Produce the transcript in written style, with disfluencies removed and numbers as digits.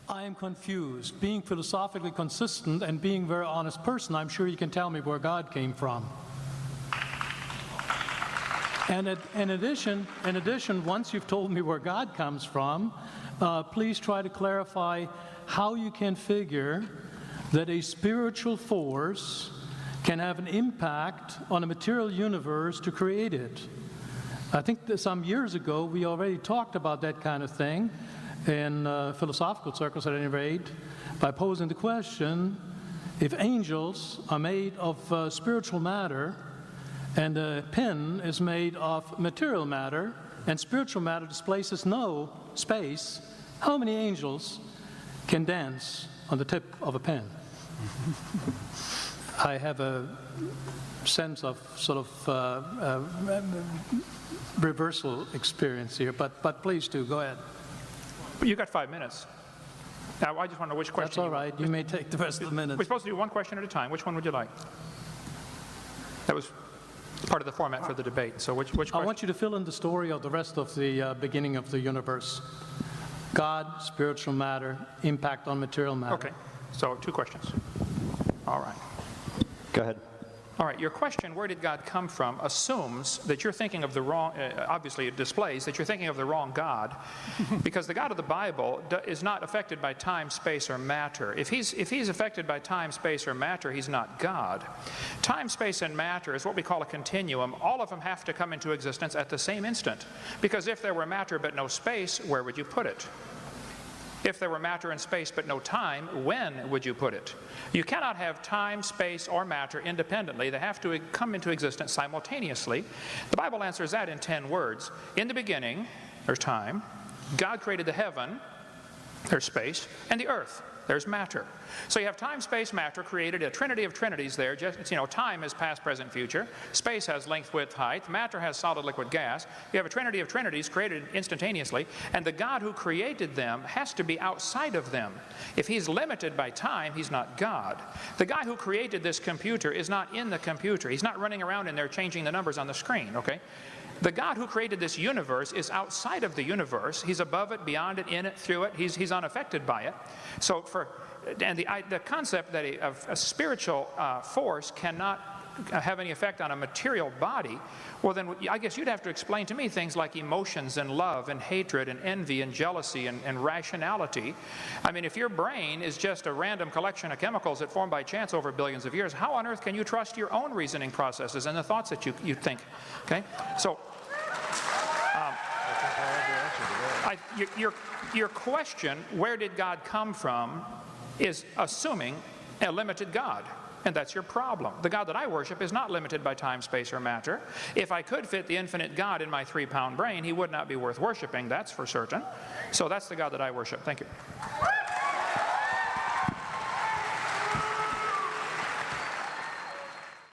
I am confused. Being philosophically consistent and being a very honest person, I'm sure you can tell me where God came from. And in addition, once you've told me where God comes from, please try to clarify how you can figure that a spiritual force can have an impact on a material universe to create it. I think that some years ago we already talked about that kind of thing in philosophical circles at any rate, by posing the question, if angels are made of spiritual matter and a pen is made of material matter and spiritual matter displaces no space, how many angels can dance on the tip of a pen? I have a sense of sort of reversal experience here, but please do, go ahead. You got 5 minutes. Now, I just want to know which question. That's all right. You may take the rest of the minutes. We're supposed to do one question at a time. Which one would you like? That was part of the format for the debate. So which question? I want you to fill in the story of the rest of the beginning of the universe. God, spiritual matter, impact on material matter. Okay. So 2 questions. All right. Go ahead. All right, your question, where did God come from, assumes that you're thinking of the wrong, obviously it displays that you're thinking of the wrong God, because the God of the Bible is not affected by time, space, or matter. If he's affected by time, space, or matter, he's not God. Time, space, and matter is what we call a continuum. All of them have to come into existence at the same instant, because if there were matter but no space, where would you put it? If there were matter and space but no time, when would you put it? You cannot have time, space, or matter independently. They have to come into existence simultaneously. The Bible answers that in 10 words. In the beginning, there's time. God created the heaven, there's space, and the earth, there's matter. So you have time, space, matter created, a trinity of trinities there. Just, you know, time is past, present, future. Space has length, width, height. Matter has solid, liquid, gas. You have a trinity of trinities created instantaneously, and the God who created them has to be outside of them. If he's limited by time, he's not God. The guy who created this computer is not in the computer. He's not running around in there changing the numbers on the screen, okay? The God who created this universe is outside of the universe. He's above it, beyond it, in it, through it. He's unaffected by it. So the concept that a spiritual force cannot have any effect on a material body, well then I guess you'd have to explain to me things like emotions and love and hatred and envy and jealousy and rationality. I mean, if your brain is just a random collection of chemicals that form by chance over billions of years, how on earth can you trust your own reasoning processes and the thoughts that you think? Okay, so your question, where did God come from, is assuming a limited God. And that's your problem. The God that I worship is not limited by time, space, or matter. If I could fit the infinite God in my 3-pound brain, he would not be worth worshiping, that's for certain. So that's the God that I worship. Thank you.